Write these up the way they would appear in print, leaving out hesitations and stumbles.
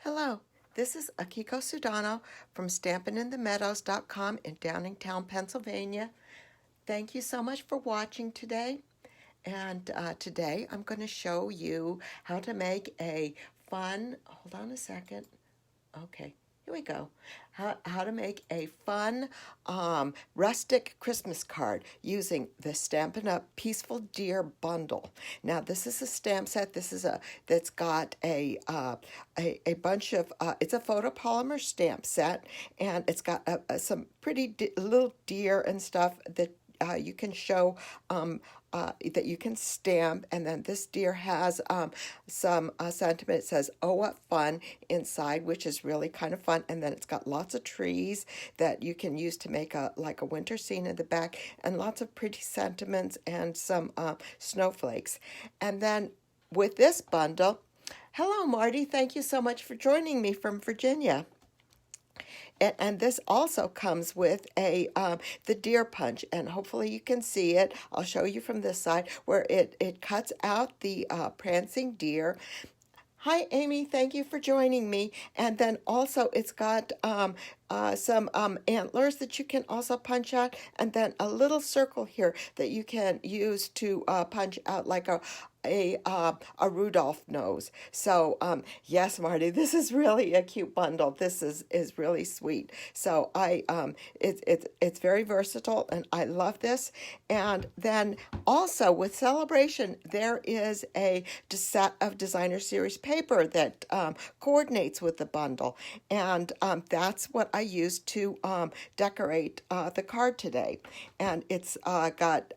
Hello, this is Akiko Sudano from StampinInTheMeadows.com in Downingtown, Pennsylvania. Thank you so much for watching today. And today I'm going to show you how to make a fun, hold on a second. Okay, here we go. How to make a fun rustic Christmas card using the Stampin' Up! Peaceful Deer bundle. Now this is a stamp set. This is that's got a bunch of it's a photopolymer stamp set, and it's got some pretty little deer and stuff that you can show that you can stamp. And then this deer has some sentiment. It says, "Oh, what fun," inside, which is really kind of fun. And then it's got lots of trees that you can use to make a winter scene in the back, and lots of pretty sentiments and some snowflakes. And then with this bundle, hello, Marty. Thank you so much for joining me from Virginia. And this also comes with the deer punch, and hopefully you can see it. I'll show you from this side where it cuts out the prancing deer. Hi, Amy. Thank you for joining me. And then also it's got some antlers that you can also punch out, and then a little circle here that you can use to punch out like a Rudolph nose. So yes, Marty, this is really a cute bundle. This is really sweet. So it's very versatile, and I love this. And then also with Celebration, there is a set of designer series paper that coordinates with the bundle, and that's what I used to decorate the card today. And it's got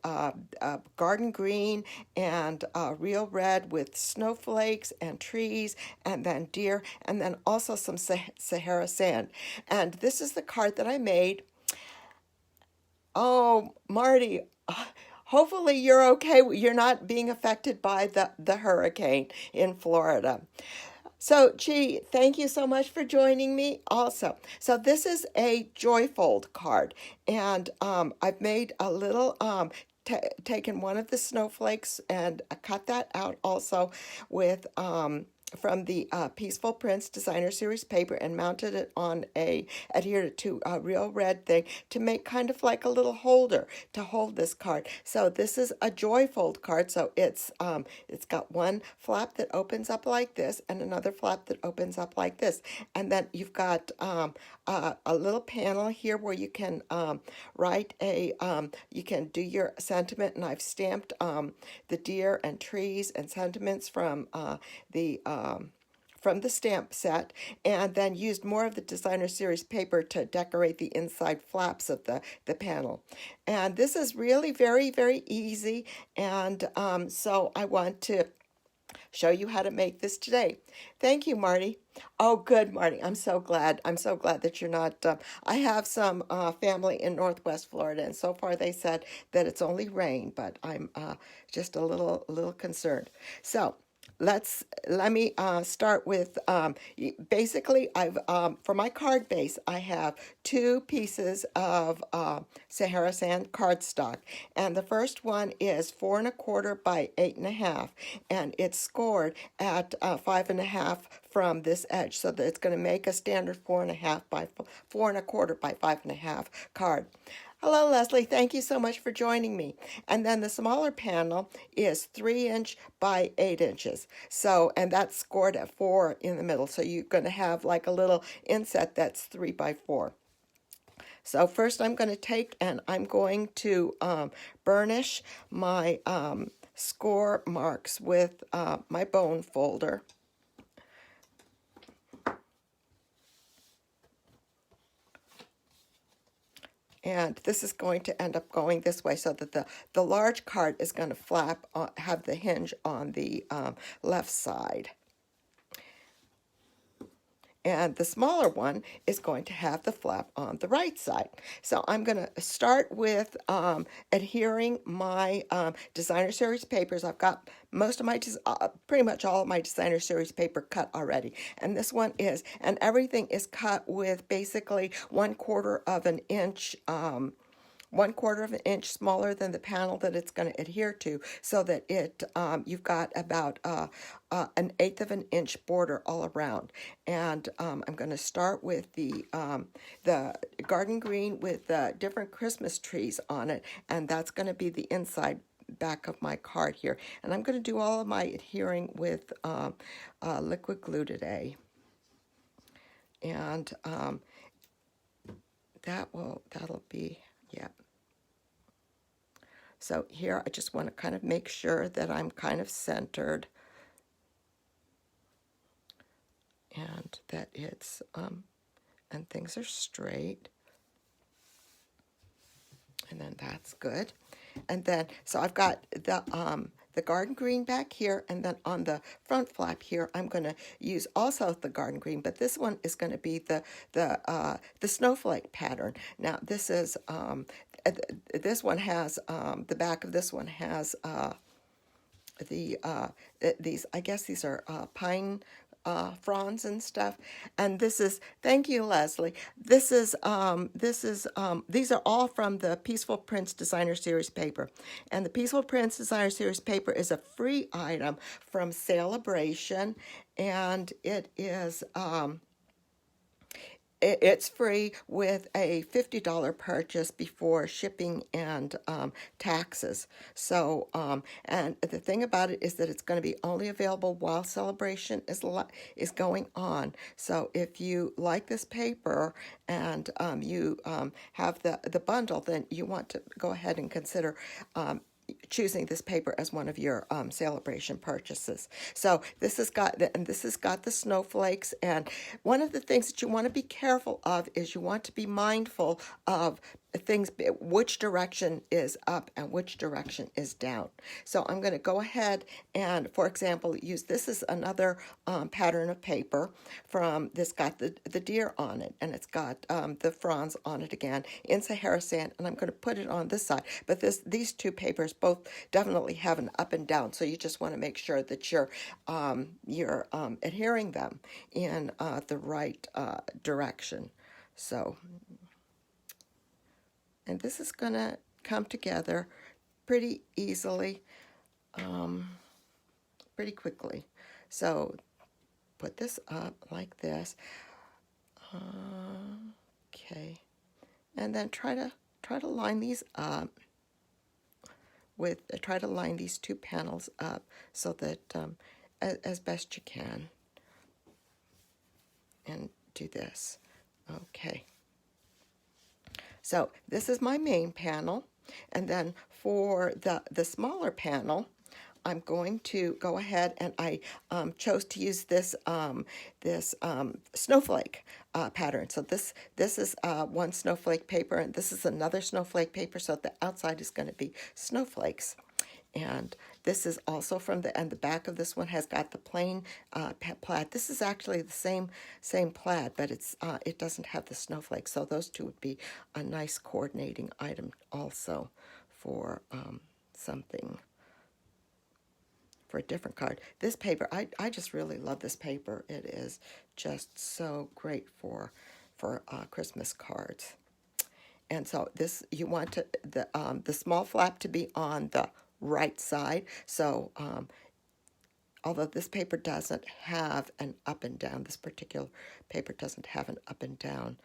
garden green and real red with snowflakes and trees, and then deer, and then also some Sahara sand. And this is the card that I made. Oh, Marty, hopefully you're okay. You're not being affected by the hurricane in Florida. So, gee, thank you so much for joining me also. So this is a joyfold card, and I've made a little taken one of the snowflakes and cut that out also with from the Peaceful Prints Designer Series paper, and mounted it on adhered it to a real red thing to make kind of like a little holder to hold this card. So this is a joyfold card. So it's got one flap that opens up like this, and another flap that opens up like this, and then you've got a little panel here where you can write you can do your sentiment, and I've stamped the deer and trees and sentiments from the stamp set, and then used more of the designer series paper to decorate the inside flaps of the panel. And this is really very, very easy, and so I want to show you how to make this today. Thank you, Marty. Oh, good, Marty. I'm so glad. I'm so glad that you're not. I have some family in Northwest Florida, and so far they said that it's only rain, but I'm just a little concerned. So let me start with basically I've for my card base I have two pieces of Sahara sand cardstock, and the first one is 4 1/4 by 8 1/2, and it's scored at 5 1/2 from this edge, so that it's going to make a standard 4 1/2 by 4 1/4 by 5 1/2 card. Hello, Leslie. Thank you so much for joining me. And then the smaller panel is 3 inch by 8 inches. So, and that's scored at 4 in the middle. So you're going to have like a little inset that's 3 by 4. So first I'm going to take and I'm going to burnish my score marks with my bone folder. And this is going to end up going this way, so that the large card is going to flap, have the hinge on the left side. And the smaller one is going to have the flap on the right side. So I'm going to start with adhering my designer series papers. I've got most of my, pretty much all of my designer series paper cut already. And this one is, and everything is cut with basically 1/4 of an inch 1/4 of an inch smaller than the panel that it's going to adhere to, so that you've got about 1/8 of an inch border all around. And I'm going to start with the garden green with different Christmas trees on it, and that's going to be the inside back of my card here. And I'm going to do all of my adhering with liquid glue today. And that'll be, yeah. So here I just want to kind of make sure that I'm kind of centered, and that it's and things are straight. And then that's good. And then, so I've got the garden green back here, and then on the front flap here, I'm going to use also the garden green, but this one is going to be the snowflake pattern. Now, this is this one has the back of this one has these, I guess these are pine fronds and stuff. And this is, thank you, Leslie. These are all from the Peaceful Prints Designer Series paper. And the Peaceful Prints Designer Series paper is a free item from Celebration, and it is it's free with a $50 purchase before shipping and taxes. So, and the thing about it is that it's going to be only available while Celebration is going on. So if you like this paper and you have the bundle, then you want to go ahead and consider choosing this paper as one of your Celebration purchases. So this has got the snowflakes, and one of the things that you want to be careful of is you want to be mindful of things, which direction is up and which direction is down. So I'm going to go ahead and, for example, use this is another pattern of paper from this, got the deer on it, and it's got the fronds on it again in Sahara sand, and I'm going to put it on this side. But these two papers both definitely have an up and down, so you just want to make sure that you're adhering them in the right direction. So, and this is going to come together pretty easily, pretty quickly. So put this up like this. Okay. And then try to line these up with, try to line these two panels up so that as best you can. And do this. Okay. So this is my main panel, and then for the smaller panel, I'm going to go ahead and I chose to use this snowflake pattern. So this is one snowflake paper, and this is another snowflake paper. So the outside is going to be snowflakes. And this is also from and the back of this one has got the plain plaid. This is actually the same plaid, but it doesn't have the snowflakes. So those two would be a nice coordinating item also for something, for a different card. This paper, I just really love this paper. It is just so great for Christmas cards. And so this, you want the small flap to be on the right side. So although this paper doesn't have an up and down, this particular paper doesn't have an up and down,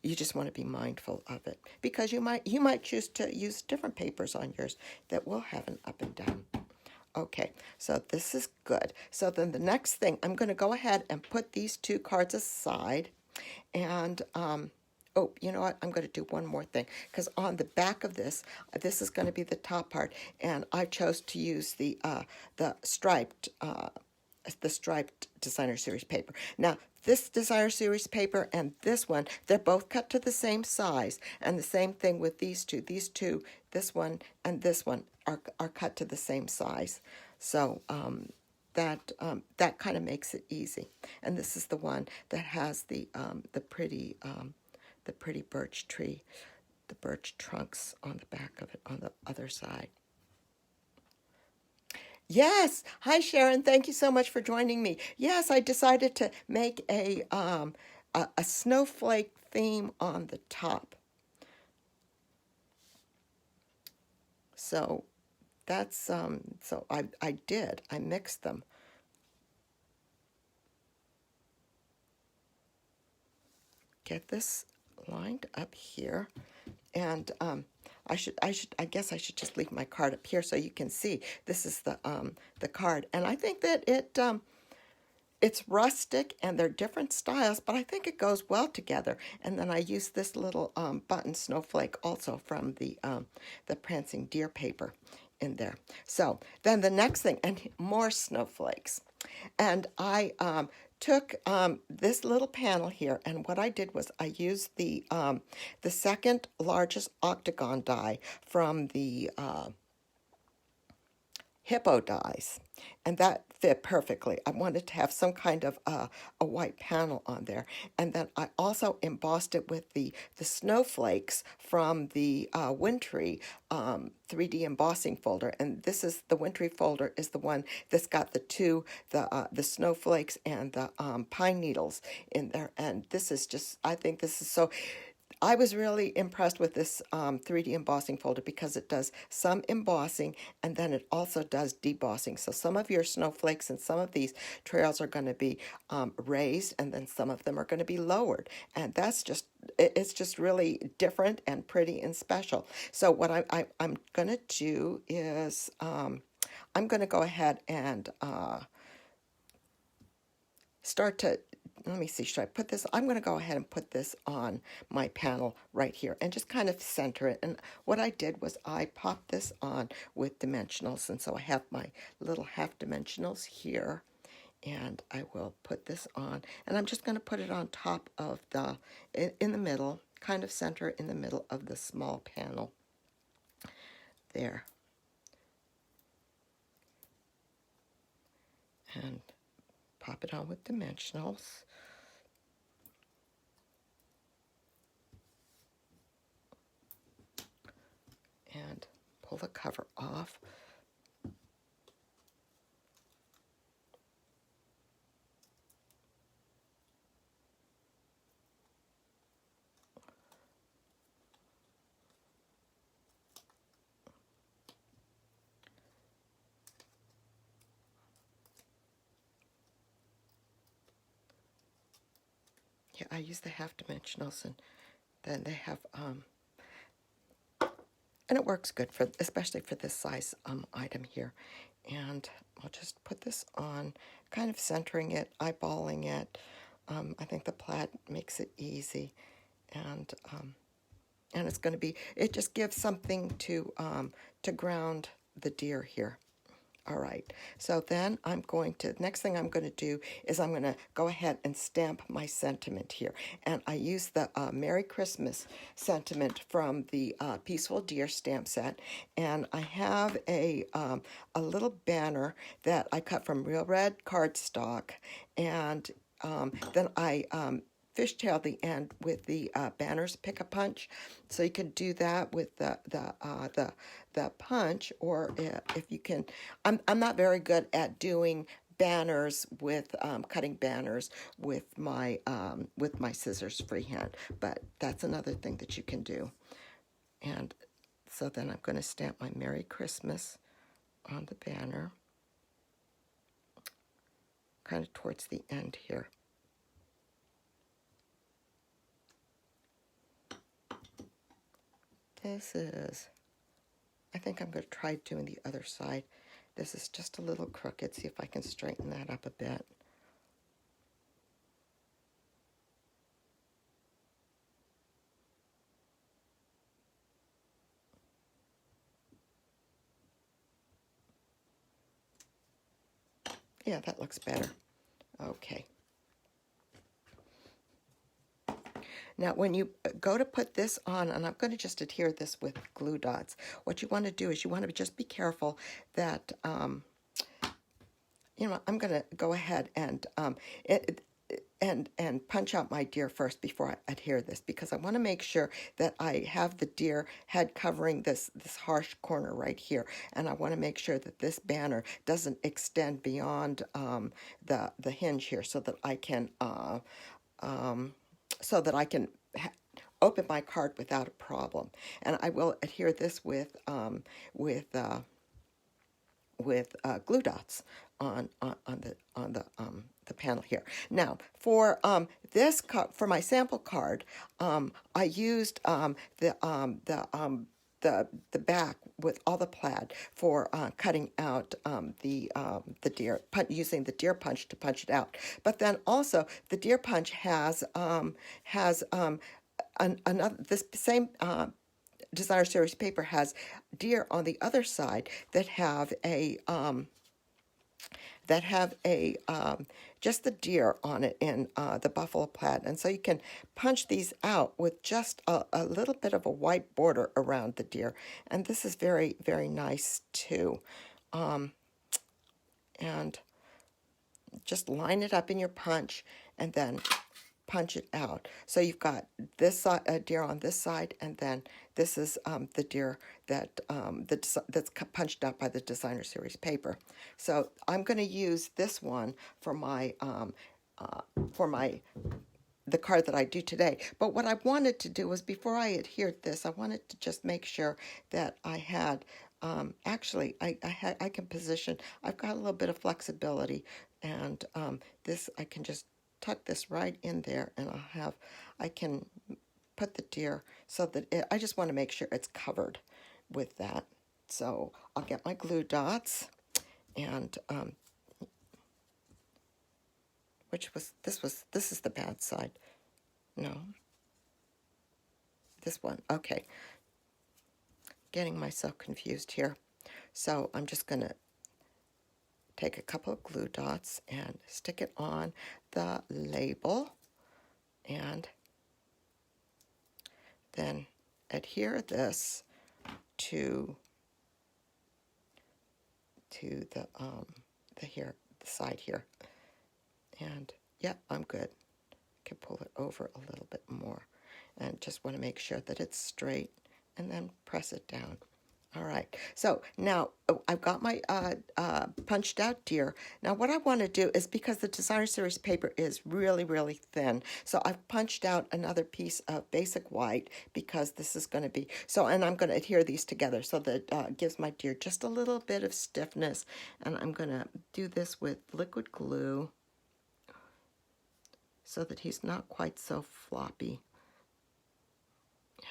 you just want to be mindful of it, because you might choose to use different papers on yours that will have an up and down. Okay, so this is good. So then the next thing, I'm going to go ahead and put these two cards aside, and oh, you know what? I'm going to do one more thing, because on the back of this is going to be the top part, and I chose to use the striped Designer Series paper. Now, this Designer Series paper and this one, they're both cut to the same size, and the same thing with these two. These two, this one and this one, are cut to the same size. So that kind of makes it easy. And this is the one that has the pretty birch tree, the birch trunks on the back of it on the other side. Yes. Hi, Sharon. Thank you so much for joining me. Yes, I decided to make a snowflake theme on the top. So that's so I mixed them. Get this lined up here, and I guess I should just leave my card up here so you can see. This is the card, and I think that it's rustic and they're different styles, but I think it goes well together. And then I use this little button snowflake also from the Prancing Deer paper in there. So then the next thing, and more snowflakes. And I took this little panel here, and what I did was I used the second largest octagon die from the hippo dies, and that fit perfectly. I wanted to have some kind of a white panel on there, and then I also embossed it with the snowflakes from the Wintry 3D embossing folder. And this is the Wintry folder is the one that's got the snowflakes and the pine needles in there. And this is just, I think this is so. I was really impressed with this 3D embossing folder because it does some embossing and then it also does debossing. So some of your snowflakes and some of these trails are going to be raised, and then some of them are going to be lowered. And that's just, it's just really different and pretty and special. So what I'm going to do is I'm going to go ahead and start to, let me see, should I put this, I'm going to go ahead and put this on my panel right here and just kind of center it. And what I did was I popped this on with dimensionals, and so I have my little half dimensionals here, and I will put this on, and I'm just going to put it on top of in the middle, kind of center in the middle of the small panel there. And pop it on with dimensionals. And pull the cover off. Yeah, I use the half dimensionals, and then they have and it works good for, especially for this size item here. And I'll just put this on, kind of centering it, eyeballing it. I think the plaid makes it easy, and it's going to be, it just gives something to ground the deer here. All right, so then next thing I'm going to do is I'm going to go ahead and stamp my sentiment here. And I use the Merry Christmas sentiment from the Peaceful Deer stamp set. And I have a little banner that I cut from Real Red cardstock. And then I fishtail the end with the banners pick-a-punch. So you can do that with the punch, or if you can. I'm not very good at doing banners with cutting banners with my scissors freehand, but that's another thing that you can do. And so then I'm going to stamp my Merry Christmas on the banner, kind of towards the end here. This is, I think I'm going to try doing the other side. This is just a little crooked. See if I can straighten that up a bit. Yeah, that looks better. Okay. Now, when you go to put this on, and I'm going to just adhere this with glue dots, what you want to do is you want to just be careful that, I'm going to go ahead and and punch out my deer first before I adhere this, because I want to make sure that I have the deer head covering this harsh corner right here, and I want to make sure that this banner doesn't extend beyond the hinge here, so that I can open my card without a problem. And I will adhere this with glue dots on the panel here. Now for for my sample card, I used the back with all the plaid for cutting out the deer, using the deer punch to punch it out. But then also the deer punch has another, this same designer series paper has deer on the other side that have just the deer on it in the buffalo plaid. And so you can punch these out with just a little bit of a white border around the deer. And this is very, very nice too. And just line it up in your punch and then punch it out. So you've got this deer on this side, and then this is the deer that's punched out by the designer series paper. So I'm going to use this one for the card that I do today. But what I wanted to do was, before I adhered this, I wanted to just make sure that I had actually I can position. I've got a little bit of flexibility, and this I can just tuck this right in there, and I can put the deer so that I just want to make sure it's covered with that. So I'll get my glue dots, and this is the bad side. No, this one. Okay, getting myself confused here. So I'm just gonna take a couple of glue dots and stick it on the label, and then adhere this to the side here. And yeah, I'm good. Can pull it over a little bit more, and just want to make sure that it's straight, and then press it down. All right, so now I've got my punched out deer. Now what I want to do is, because the designer series paper is really, really thin, so I've punched out another piece of basic white, because this is going to be, and I'm going to adhere these together so that it gives my deer just a little bit of stiffness. And I'm going to do this with liquid glue so that he's not quite so floppy.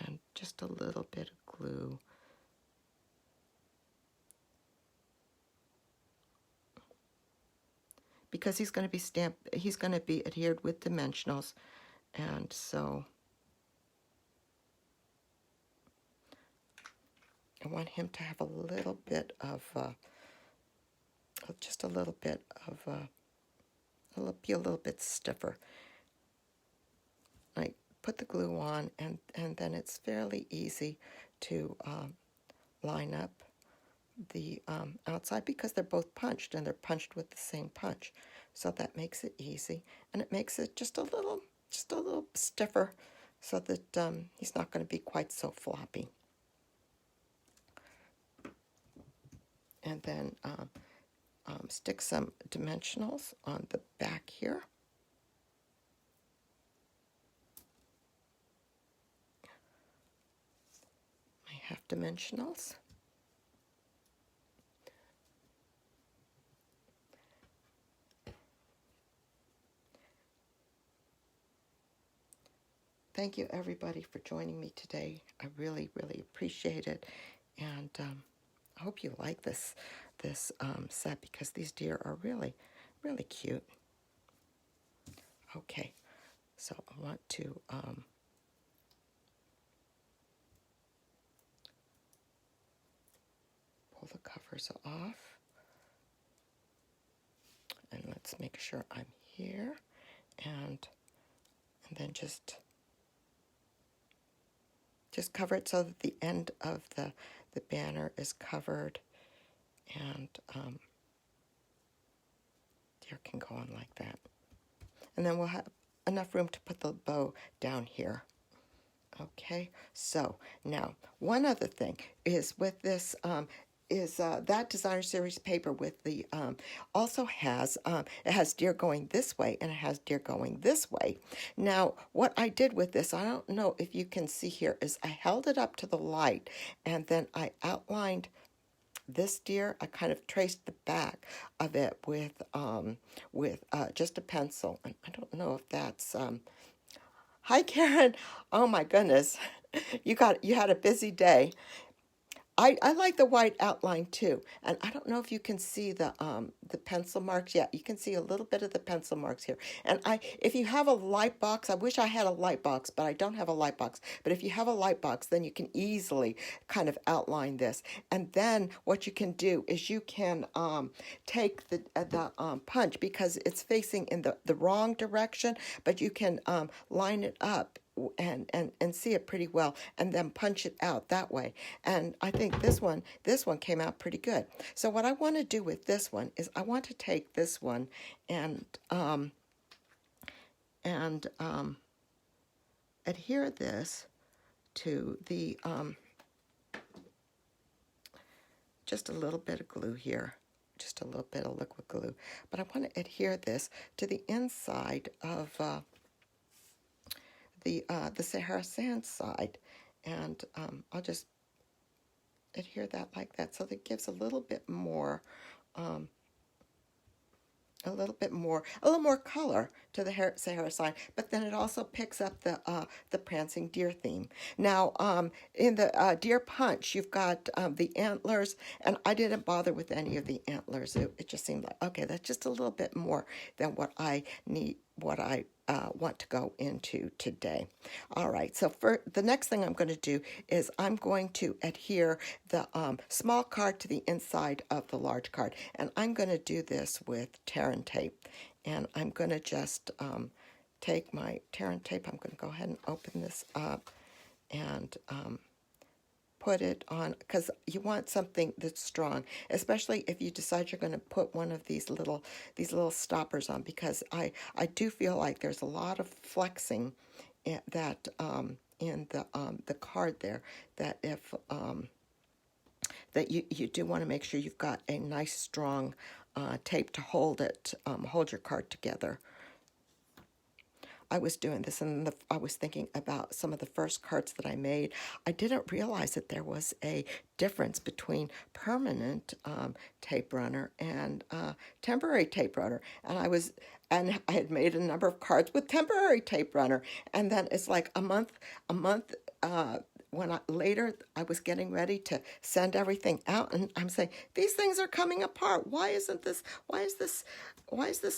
And just a little bit of glue. Because he's going to be adhered with dimensionals, and so I want him to have a little bit of, just a little bit of, be a little bit stiffer. I put the glue on, and then it's fairly easy to line up the outside, because they're both punched, and they're punched with the same punch, so that makes it easy, and it makes it just a little stiffer, so that he's not going to be quite so floppy. And then stick some dimensionals on the back here. My half dimensionals. Thank you, everybody, for joining me today. I really, really appreciate it, and I hope you like this set, because these deer are really, really cute. Okay, so I want to pull the covers off, and let's make sure I'm here, and then just cover it so that the end of the banner is covered, and deer can go on like that. And then we'll have enough room to put the bow down here. Okay, so now one other thing is with this, that designer series paper with the also has it has deer going this way and it has deer going this way. Now what I did with this, I don't know if you can see here, is I held it up to the light and then I outlined this deer. I kind of traced the back of it with just a pencil, and I don't know if that's hi Karen. Oh my goodness. You had a busy day. I like the white outline too, and I don't know if you can see the pencil marks. Yeah, you can see a little bit of the pencil marks here. And if you have a light box, I wish I had a light box, but I don't have a light box. But if you have a light box, then you can easily kind of outline this. And then what you can do is you can take the punch, because it's facing in the wrong direction, but you can line it up and see it pretty well, and then punch it out that way. And I think this one came out pretty good. So what I want to do with this one is I want to take this one and adhere this to the just a little bit of glue here, just a little bit of liquid glue, but I want to adhere this to the inside of the Sahara sand side, and I'll just adhere that like that, so that gives a little bit more a little more color to the Sahara sign, but then it also picks up the prancing deer theme. Now, in the deer punch, you've got the antlers, and I didn't bother with any of the antlers. It just seemed like, okay, that's just a little bit more than what I need, what I want to go into today. All right, so for the next thing I'm going to do is I'm going to adhere the small card to the inside of the large card, and I'm going to do this with tear and tape. And I'm going to just take my tear and tape. I'm going to go ahead and open this up and put it on, because you want something that's strong, especially if you decide you're going to put one of these little stoppers on, because I do feel like there's a lot of flexing that in the card there, that if that you do want to make sure you've got a nice strong tape to hold your card together. I was doing this, and I was thinking about some of the first cards that I made. I didn't realize that there was a difference between permanent tape runner and temporary tape runner. And I had made a number of cards with temporary tape runner, and then it's like a month. When later I was getting ready to send everything out, and I'm saying, these things are coming apart. Why is this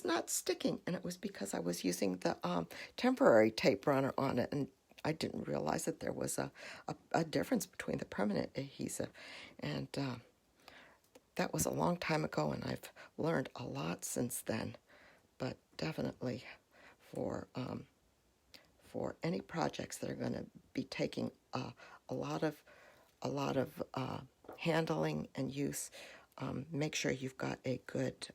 not sticking? And it was because I was using the temporary tape runner on it, and I didn't realize that there was a difference between the permanent adhesive. And that was a long time ago, and I've learned a lot since then. But definitely for any projects that are going to be taking a lot of handling and use, make sure you've got a good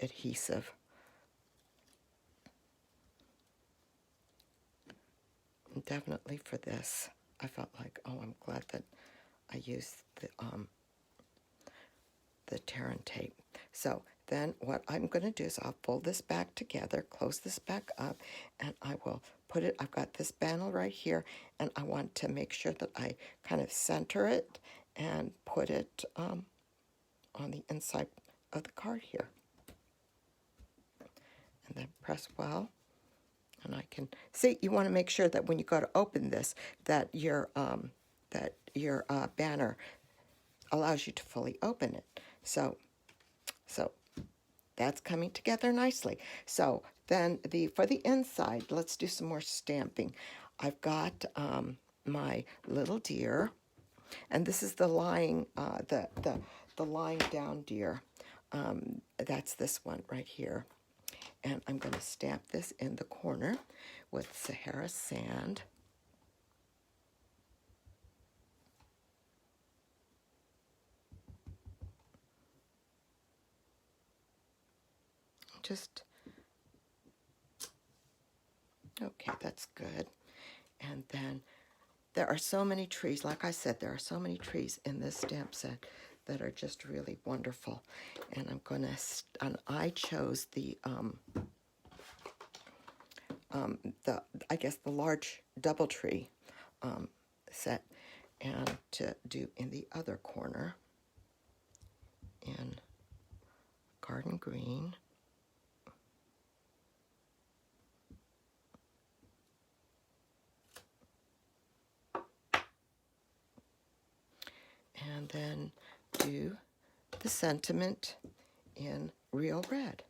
adhesive. And definitely for this, I felt like, oh, I'm glad that I used the tear and tape. So then what I'm going to do is I'll fold this back together, close this back up, and I will put it, I've got this panel right here, and I want to make sure that I kind of center it and put it on the inside of the card here. And then press well. And I can see, you want to make sure that when you go to open this, that your banner allows you to fully open it. So that's coming together nicely. So then for the inside, let's do some more stamping. I've got my little deer, and this is the lying lying down deer. That's this one right here. And I'm going to stamp this in the corner with Sahara sand. Okay, that's good. And then there are so many trees. Like I said, there are so many trees in this stamp set that are just really wonderful. And I chose the I guess the large DoubleTree set, and to do in the other corner in Garden Green. And then do the sentiment in Real Red.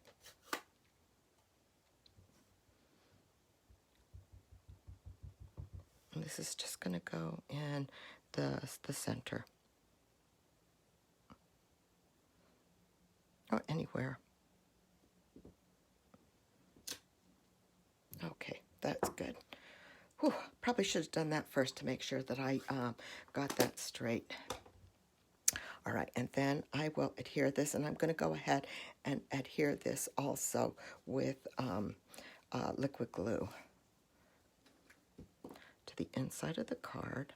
And this is just going to go in the center. Or anywhere. Okay, that's good. Whew, probably should have done that first to make sure that I got that straight. All right, and then I will adhere this, and I'm going to go ahead and adhere this also with liquid glue to the inside of the card.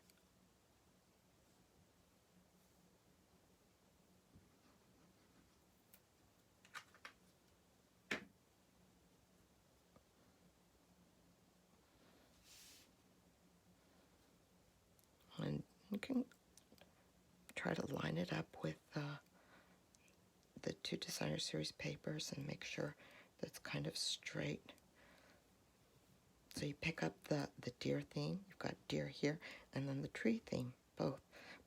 And you can try to line it up with the 2 Designer Series papers and make sure that's kind of straight. So you pick up the deer theme. You've got deer here, and then the tree theme. Both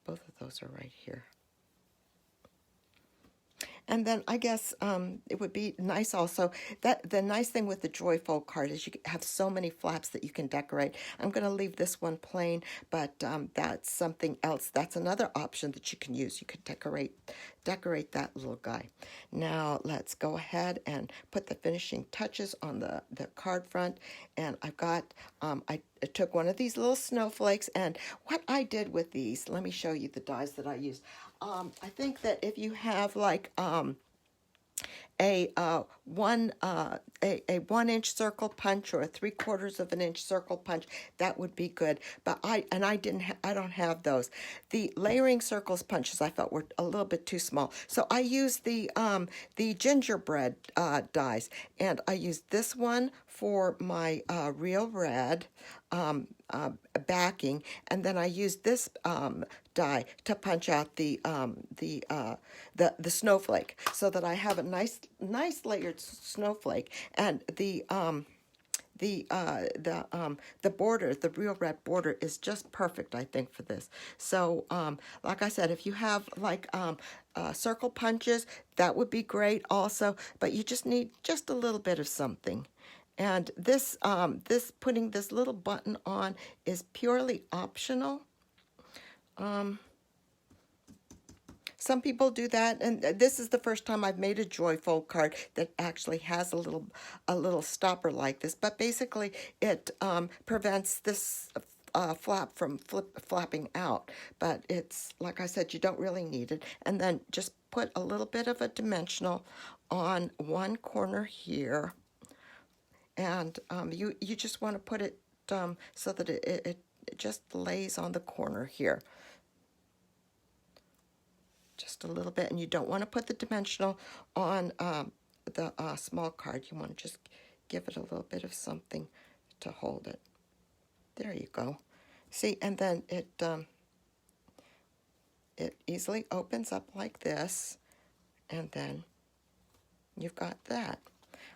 of those are right here. And then I guess it would be nice also, that the nice thing with the Joyful card is you have so many flaps that you can decorate. I'm going to leave this one plain, but that's something else. That's another option that you can use. You could decorate that little guy. Now let's go ahead and put the finishing touches on the card front. And I've got, I took one of these little snowflakes, and what I did with these, let me show you the dies that I used. I think that if you have like a 1-inch circle punch or a 3/4 of an inch circle punch, that would be good. But I don't have those. The layering circles punches I felt were a little bit too small, so I used the gingerbread dies, and I used this one for my Real Red backing, and then I used this die to punch out the snowflake, so that I have a nice layered snowflake. And the border, the Real Red border, is just perfect, I think, for this. So like I said, if you have like circle punches, that would be great also, but you just need just a little bit of something. And this putting this little button on is purely optional. Some people do that, and this is the first time I've made a Joyful card that actually has a little stopper like this. But basically, it prevents this flap from flapping out. But it's, like I said, you don't really need it. And then just put a little bit of a dimensional on one corner here. And you just want to put it so that it just lays on the corner here. Just a little bit, and you don't want to put the dimensional on the small card. You want to just give it a little bit of something to hold it. There you go. See, and then it easily opens up like this, and then you've got that.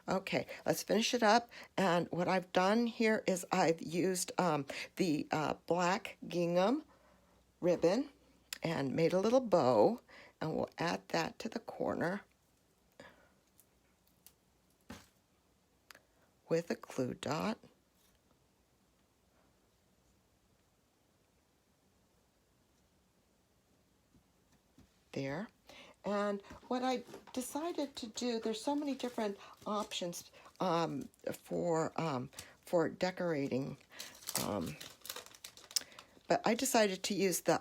Okay, let's finish it up. And what I've done here is I've used the black gingham ribbon and made a little bow, and we'll add that to the corner with a glue dot. There. And what I decided to do, there's so many different options for decorating, but I decided to use the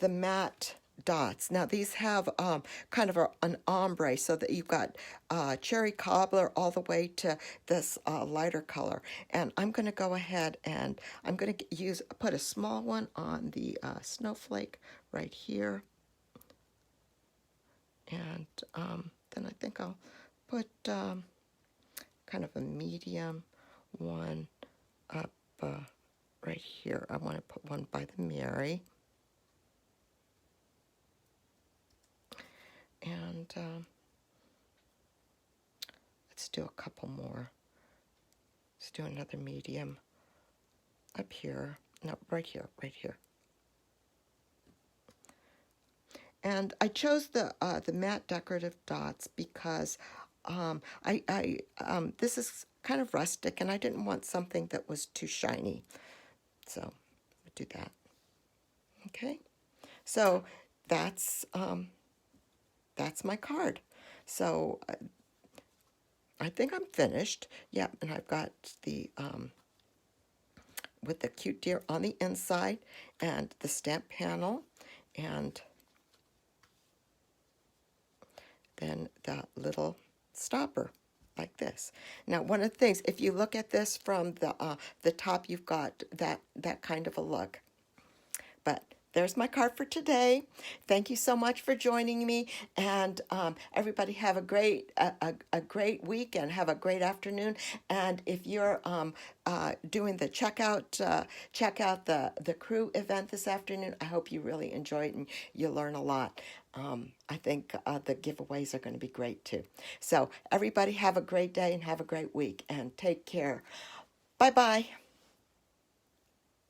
matte dots. Now these have kind of an ombre, so that you've got cherry cobbler all the way to this lighter color. And I'm going to go ahead and I'm going to put a small one on the snowflake right here. And then I think I'll put kind of a medium one up right here. I want to put one by the Mary. And let's do a couple more. Let's do another medium up here. No, right here, right here. And I chose the matte decorative dots because this is kind of rustic, and I didn't want something that was too shiny. So we'll do that. Okay. So that's my card. So I think I'm finished. Yeah, and I've got the with the cute deer on the inside and the stamp panel, and then the little stopper like this. Now, one of the things, if you look at this from the top, you've got that kind of a look. But there's my card for today. Thank you so much for joining me, and everybody have a great week and have a great afternoon. And if you're doing the check out the crew event this afternoon, I hope you really enjoy it and you learn a lot. I think the giveaways are going to be great too. So everybody have a great day and have a great week, and take care. Bye-bye.